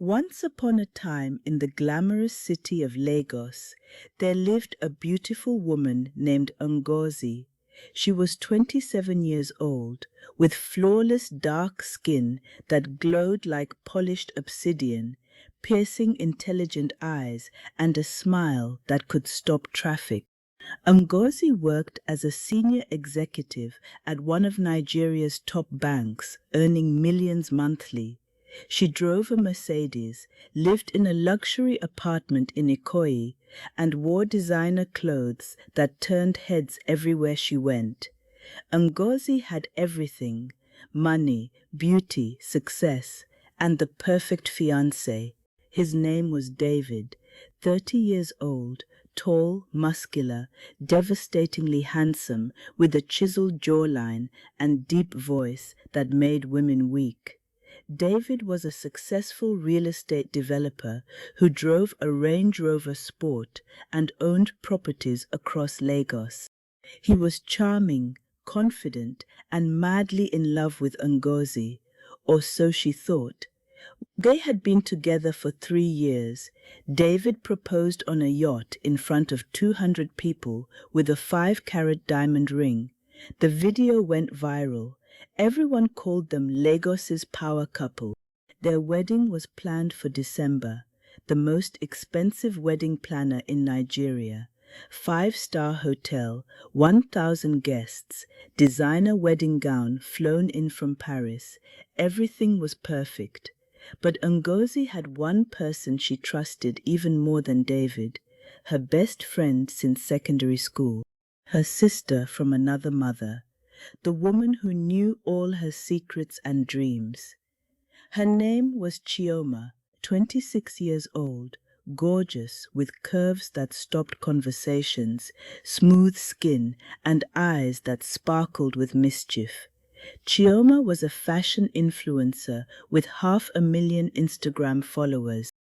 Once upon a time in the glamorous city of Lagos, there lived a beautiful woman named Ngozi. She was 27 years old, with flawless dark skin that glowed like polished obsidian, piercing intelligent eyes, and a smile that could stop traffic. Ngozi worked as a senior executive at one of Nigeria's top banks, earning millions monthly. She drove a Mercedes, lived in a luxury apartment in Ikoyi, and wore designer clothes that turned heads everywhere she went. Ngozi had everything: money, beauty, success, and the perfect fiancé. His name was David, 30 years old, tall, muscular, devastatingly handsome, with a chiseled jawline and deep voice that made women weak. David was a successful real estate developer who drove a Range Rover Sport and owned properties across Lagos. He was charming, confident, and madly in love with Ngozi, or so she thought. They had been together for 3 years. David proposed on a yacht in front of 200 people with a 5-carat diamond ring. The video went viral. Everyone called them Lagos's power couple. Their wedding was planned for December, the most expensive wedding planner in Nigeria. 5-star hotel, 1,000 guests, designer wedding gown flown in from Paris. Everything was perfect. But Ngozi had one person she trusted even more than David, her best friend since secondary school, her sister from another mother, the woman who knew all her secrets and dreams. Her name was Chioma, 26 years old, gorgeous, with curves that stopped conversations, smooth skin, and eyes that sparkled with mischief. Chioma was a fashion influencer with 500,000 Instagram followers.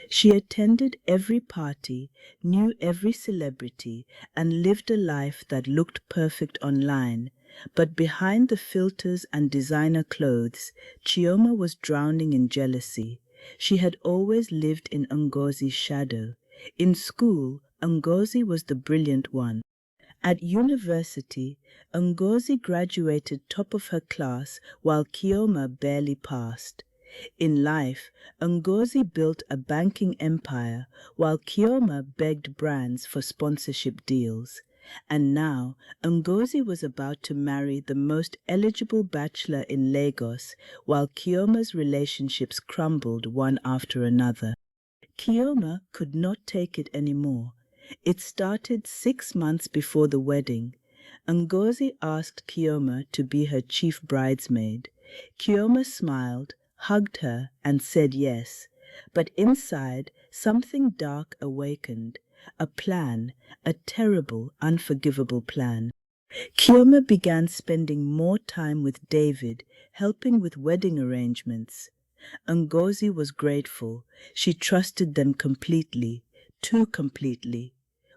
She attended every party, knew every celebrity, and lived a life that looked perfect online. But behind the filters and designer clothes, Chioma was drowning in jealousy. She had always lived in Ngozi's shadow. In school, Ngozi was the brilliant one. At university, Ngozi graduated top of her class while Chioma barely passed. In life, Ngozi built a banking empire while Chioma begged brands for sponsorship deals. And now, Ngozi was about to marry the most eligible bachelor in Lagos while Chioma's relationships crumbled one after another. Chioma could not take it anymore. It started 6 months before the wedding. Ngozi asked Chioma to be her chief bridesmaid. Chioma smiled, hugged her, and said yes. But inside, something dark awakened. A plan, a terrible, unforgivable plan. Chioma began spending more time with David, helping with wedding arrangements. Ngozi was grateful. She trusted them completely, too completely.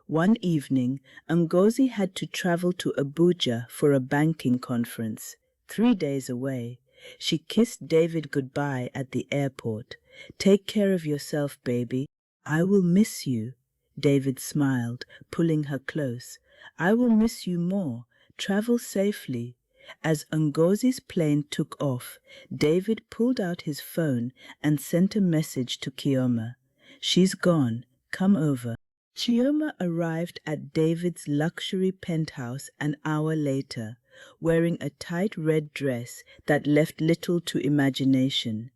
One evening, Ngozi had to travel to Abuja for a banking conference, 3 days away. She kissed David goodbye at the airport. "Take care of yourself, baby. I will miss you." David smiled, pulling her close. "I will miss you more. Travel safely." As Ngozi's plane took off, David pulled out his phone and sent a message to Chioma. "She's gone. Come over." Chioma arrived at David's luxury penthouse an hour later, wearing a tight red dress that left little to imagination.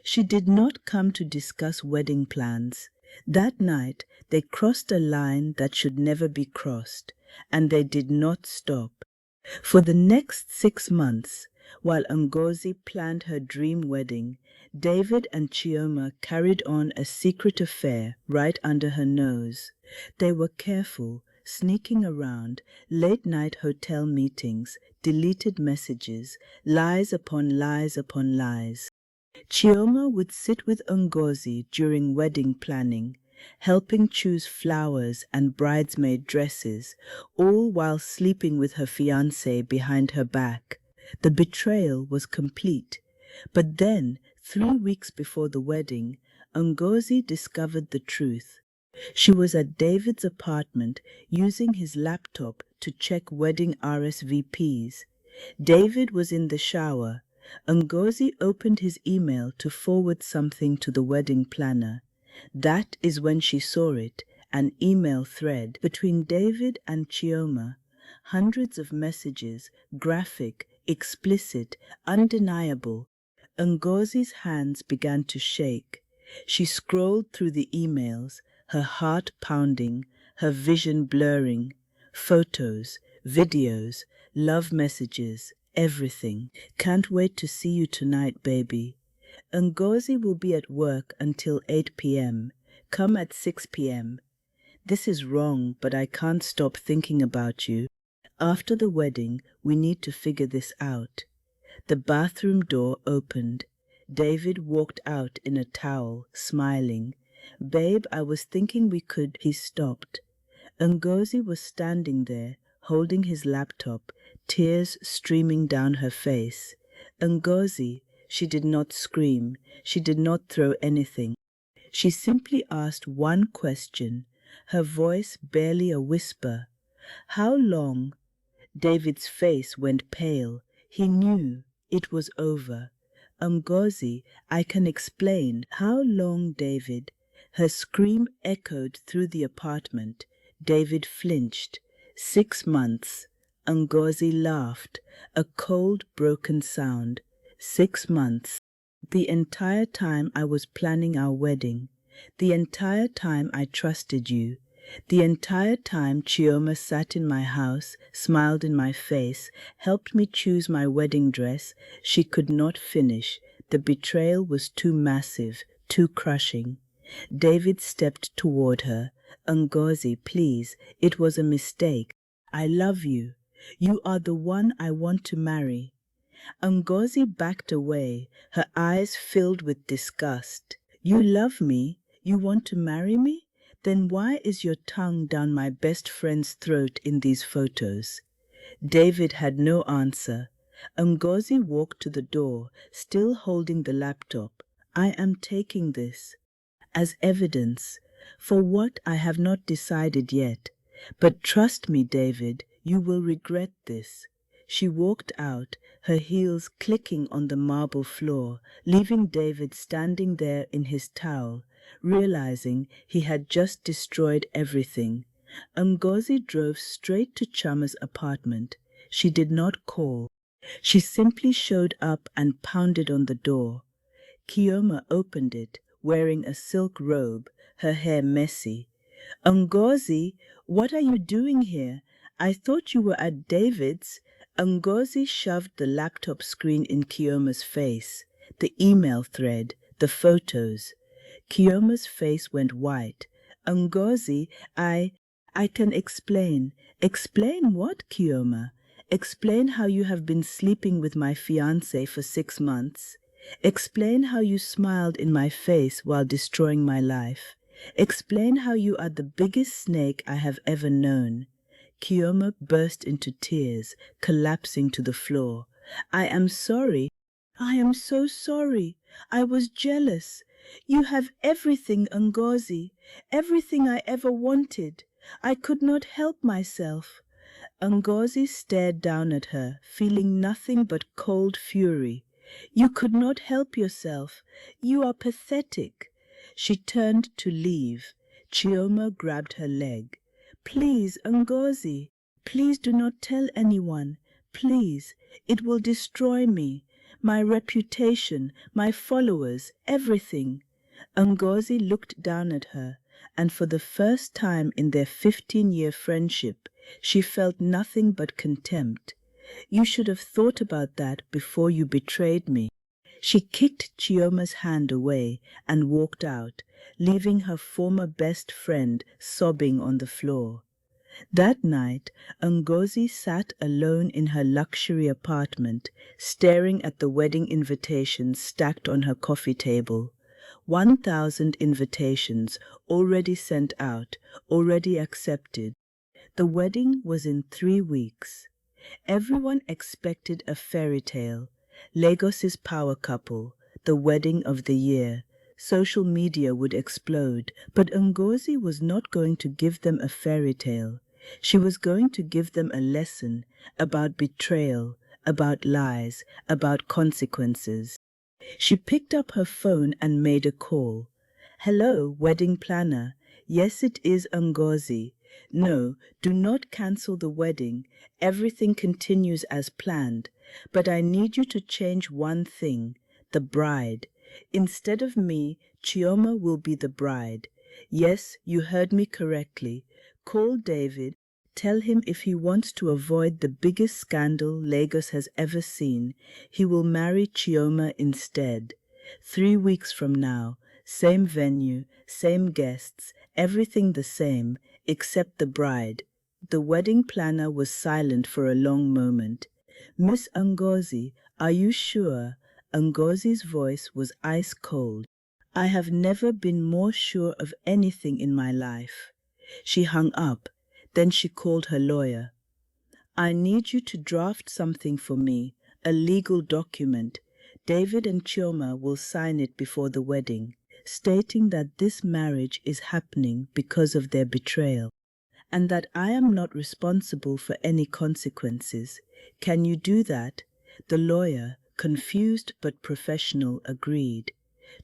She did not come to discuss wedding plans. That night, they crossed a line that should never be crossed, and they did not stop. For the next 6 months, while Ngozi planned her dream wedding, David and Chioma carried on a secret affair right under her nose. They were careful, sneaking around, late-night hotel meetings, deleted messages, lies upon lies upon lies. Chioma would sit with Ngozi during wedding planning, helping choose flowers and bridesmaid dresses, all while sleeping with her fiancé behind her back. The betrayal was complete. But then, 3 weeks before the wedding, Ngozi discovered the truth. She was at David's apartment using his laptop to check wedding RSVPs. David was in the shower. Ngozi opened his email to forward something to the wedding planner. That is when she saw it, an email thread between David and Chioma. Hundreds of messages, graphic, explicit, undeniable. Ngozi's hands began to shake. She scrolled through the emails, her heart pounding, her vision blurring. Photos, videos, love messages, everything. Can't wait to see you tonight, baby. Ngozi will be at work until 8 p.m. Come at 6 p.m. This is wrong, but I can't stop thinking about you. After the wedding, we need to figure this out. The bathroom door opened. David walked out in a towel, smiling. Babe, I was thinking we could. He stopped. Ngozi was standing there, holding his laptop, tears streaming down her face. Ngozi, she did not scream. She did not throw anything. She simply asked one question, her voice barely a whisper. How long? David's face went pale. He knew it was over. Ngozi, I can explain. How long, David? Her scream echoed through the apartment. David flinched. 6 months. Ngozi laughed, a cold, broken sound. 6 months. The entire time I was planning our wedding. The entire time I trusted you. The entire time Chioma sat in my house, smiled in my face, helped me choose my wedding dress. She could not finish. The betrayal was too massive, too crushing. David stepped toward her. Ngozi, please, it was a mistake. I love you. You are the one I want to marry. Ngozi backed away, her eyes filled with disgust. You love me? You want to marry me? Then why is your tongue down my best friend's throat in these photos? David had no answer. Ngozi walked to the door, still holding the laptop. I am taking this as evidence. For what, I have not decided yet. But trust me, David, you will regret this. She walked out, her heels clicking on the marble floor, leaving David standing there in his towel, realizing he had just destroyed everything. Ngozi drove straight to Chioma's apartment. She did not call. She simply showed up and pounded on the door. Chioma opened it, wearing a silk robe, her hair messy. Ngozi, what are you doing here? I thought you were at David's. Ngozi shoved the laptop screen in Chioma's face. The email thread, the photos. Chioma's face went white. Ngozi, I can explain. Explain what, Chioma? Explain how you have been sleeping with my fiancé for 6 months. Explain how you smiled in my face while destroying my life. Explain how you are the biggest snake I have ever known. Chioma burst into tears, collapsing to the floor. I am sorry. I am so sorry. I was jealous. You have everything, Ngozi, everything I ever wanted. I could not help myself. Ngozi stared down at her, feeling nothing but cold fury. You could not help yourself. You are pathetic. She turned to leave. Chioma grabbed her leg. Please, Ngozi, please do not tell anyone. Please, it will destroy me, my reputation, my followers, everything. Ngozi looked down at her, and for the first time in their 15-year friendship, she felt nothing but contempt. You should have thought about that before you betrayed me. She kicked Chioma's hand away and walked out, leaving her former best friend sobbing on the floor. That night, Ngozi sat alone in her luxury apartment, staring at the wedding invitations stacked on her coffee table. 1,000 invitations already sent out, already accepted. The wedding was in 3 weeks. Everyone expected a fairy tale, Lagos's power couple, the wedding of the year. social media would explode, but Ngozi was not going to give them a fairy tale. She was going to give them a lesson about betrayal, about lies, about consequences. She picked up her phone and made a call. "Hello, wedding planner. Yes, it is Ngozi. No, do not cancel the wedding. Everything continues as planned. But I need you to change one thing, the bride. Instead of me, Chioma will be the bride. Yes, you heard me correctly. Call David. Tell him if he wants to avoid the biggest scandal Lagos has ever seen, he will marry Chioma instead. 3 weeks from now, same venue, same guests, everything the same, except the bride." The wedding planner was silent for a long moment. "Miss Ngozi, are you sure?" Ngozi's voice was ice cold. "I have never been more sure of anything in my life." She hung up. Then she called her lawyer. "I need you to draft something for me, a legal document. David and Chioma will sign it before the wedding, stating that this marriage is happening because of their betrayal, and that I am not responsible for any consequences. Can you do that?" The lawyer, confused but professional, agreed.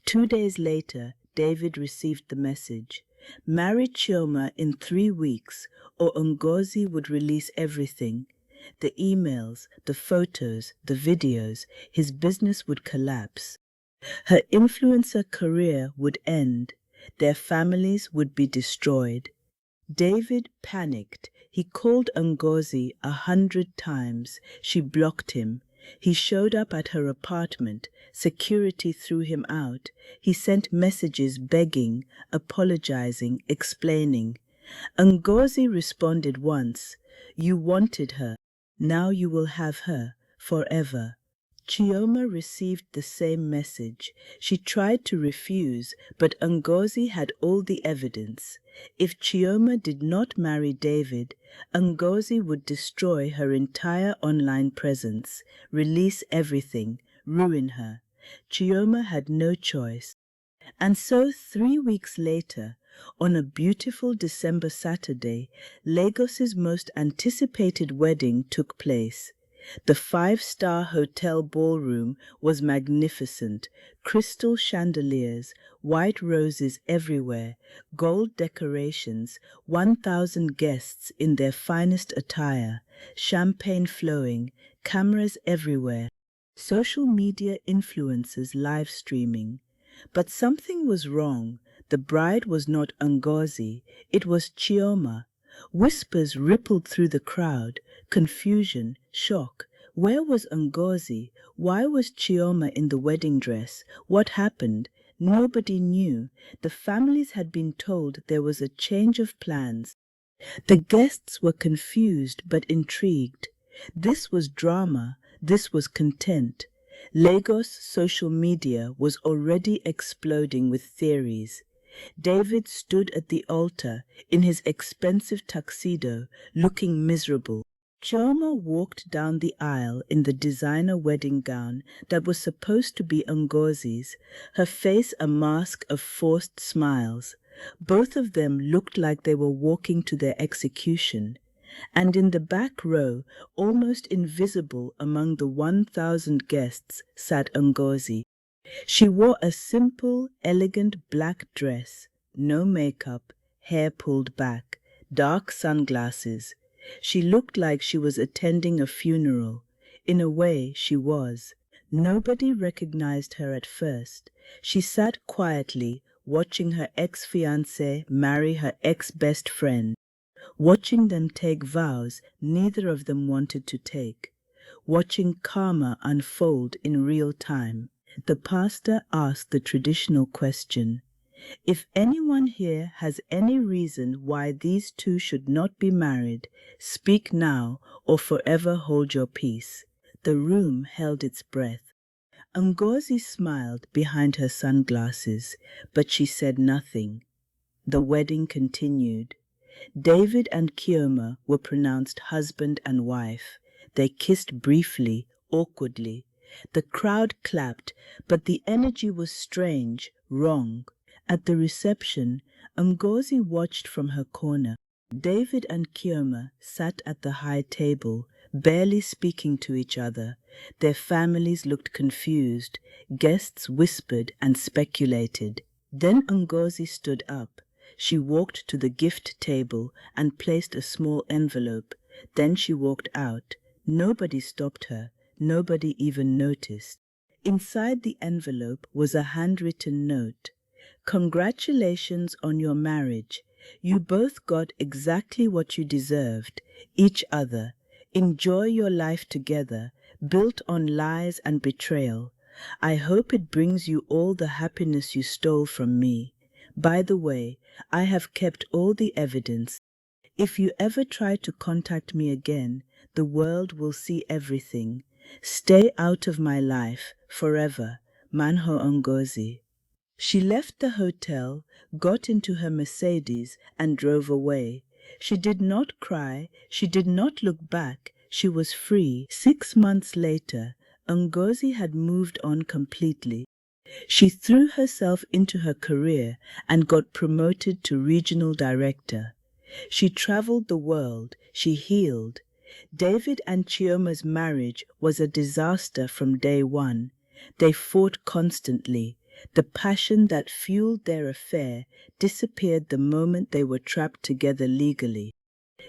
2 days later, David received the message. "Marry Chioma in 3 weeks, or Ngozi would release everything. The emails, the photos, the videos, his business would collapse. Her influencer career would end. Their families would be destroyed." David panicked. He called Ngozi 100 times. She blocked him. He showed up at her apartment. Security threw him out. He sent messages begging, apologizing, explaining. Ngozi responded once, "You wanted her. Now you will have her forever." Chioma received the same message. She tried to refuse, but Ngozi had all the evidence. If Chioma did not marry David, Ngozi would destroy her entire online presence, release everything, ruin her. Chioma had no choice. And so 3 weeks later, on a beautiful December Saturday, Lagos's most anticipated wedding took place. The five-star hotel ballroom was magnificent, crystal chandeliers, white roses everywhere, gold decorations, 1,000 guests in their finest attire, champagne flowing, cameras everywhere, social media influencers live streaming. But something was wrong. The bride was not Ngozi, it was Chioma. Whispers rippled through the crowd, confusion, shock. Where was Ngozi? Why was Chioma in the wedding dress? What happened? Nobody knew. The families had been told there was a change of plans. The guests were confused but intrigued. This was drama. This was content. Lagos social media was already exploding with theories. David stood at the altar in his expensive tuxedo, looking miserable. Chioma walked down the aisle in the designer wedding gown that was supposed to be Ngozi's, her face a mask of forced smiles. Both of them looked like they were walking to their execution. And in the back row, almost invisible among the 1,000 guests, sat Ngozi. She wore a simple, elegant black dress, no makeup, hair pulled back, dark sunglasses. She looked like she was attending a funeral. In a way, she was. Nobody recognized her at first. She sat quietly, watching her ex-fiancé marry her ex-best friend, watching them take vows neither of them wanted to take, watching karma unfold in real time. The pastor asked the traditional question, "If anyone here has any reason why these two should not be married, speak now or forever hold your peace." The room held its breath. Ngozi smiled behind her sunglasses, but she said nothing. The wedding continued. David and Chioma were pronounced husband and wife. They kissed briefly, awkwardly. The crowd clapped, but the energy was strange, Wrong. At the reception, Ngozi watched from her corner. David and Chioma sat at the high table, barely speaking to each other. Their families looked confused. Guests whispered and speculated. Then Ngozi stood up. She walked to the gift table and placed a small envelope. Then she walked out. Nobody stopped her. Nobody even noticed. Inside the envelope was a handwritten note. Congratulations on your marriage. You both got exactly what you deserved, each other. Enjoy your life together, built on lies and betrayal. I hope it brings you all the happiness you stole from me. By the way, I have kept all the evidence. If you ever try to contact me again, the world will see everything. Stay out of my life forever. Manho Ngozi. She left the hotel, got into her Mercedes, and drove away. She did not cry, she did not look back, she was free. 6 months later, Ngozi had moved on completely. She threw herself into her career and got promoted to regional director. She traveled the world, she healed. David and Chioma's marriage was a disaster from day one. They fought constantly. The passion that fueled their affair disappeared the moment they were trapped together legally.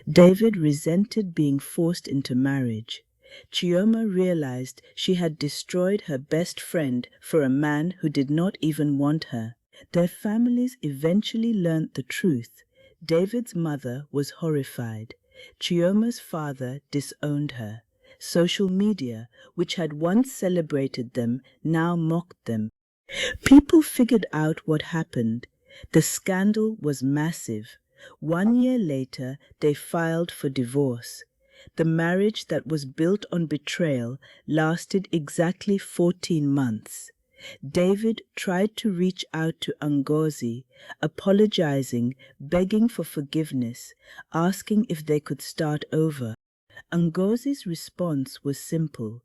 David resented being forced into marriage. Chioma realized she had destroyed her best friend for a man who did not even want her. Their families eventually learned the truth. David's mother was horrified. Chioma's father disowned her. Social media, which had once celebrated them, now mocked them. People figured out what happened. The scandal was massive. 1 year later, they filed for divorce. The marriage that was built on betrayal lasted exactly 14 months. David tried to reach out to Ngozi, apologizing, begging for forgiveness, asking if they could start over. Ngozi's response was simple.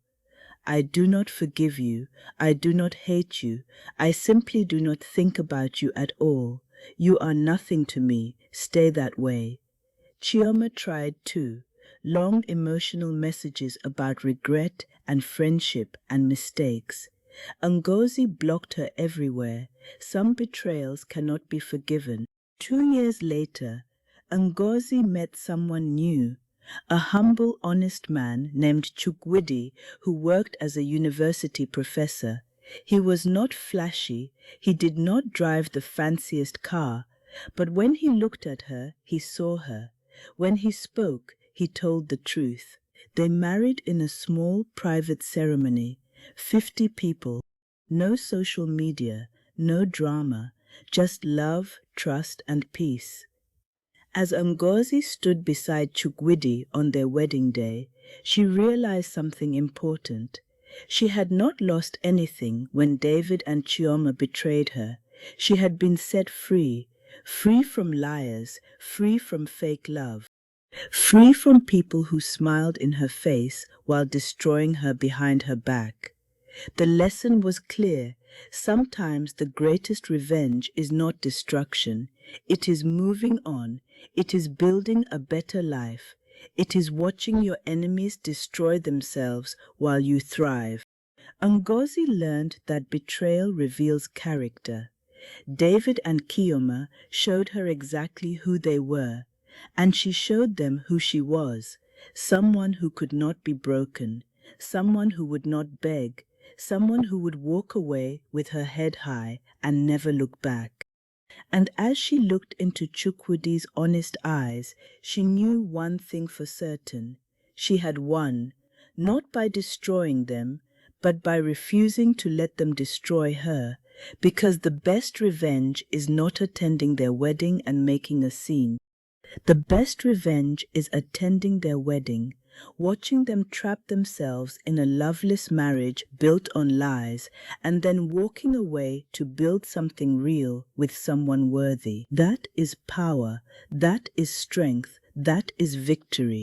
I do not forgive you. I do not hate you. I simply do not think about you at all. You are nothing to me. Stay that way. Chioma tried too. Long emotional messages about regret and friendship and mistakes. Ngozi blocked her everywhere. Some betrayals cannot be forgiven. 2 years later, Ngozi met someone new. A humble, honest man named Chukwudi who worked as a university professor. He was not flashy, he did not drive the fanciest car, but when he looked at her, he saw her. When he spoke, he told the truth. They married in a small private ceremony, 50 people, no social media, no drama, just love, trust, and peace. As Ngozi stood beside Chukwudi on their wedding day, she realized something important. She had not lost anything when David and Chioma betrayed her. She had been set free, free from liars, free from fake love, free from people who smiled in her face while destroying her behind her back. The lesson was clear. Sometimes the greatest revenge is not destruction. It is moving on. It is building a better life. It is watching your enemies destroy themselves while you thrive. Ngozi learned that betrayal reveals character. David and Chioma showed her exactly who they were, and she showed them who she was, someone who could not be broken, someone who would not beg, someone who would walk away with her head high and never look back. And as she looked into Chukwudi's honest eyes, she knew one thing for certain. She had won, not by destroying them, but by refusing to let them destroy her, because the best revenge is not attending their wedding and making a scene. The best revenge is attending their wedding, watching them trap themselves in a loveless marriage built on lies, and then walking away to build something real with someone worthy. That is power, that is strength, that is victory.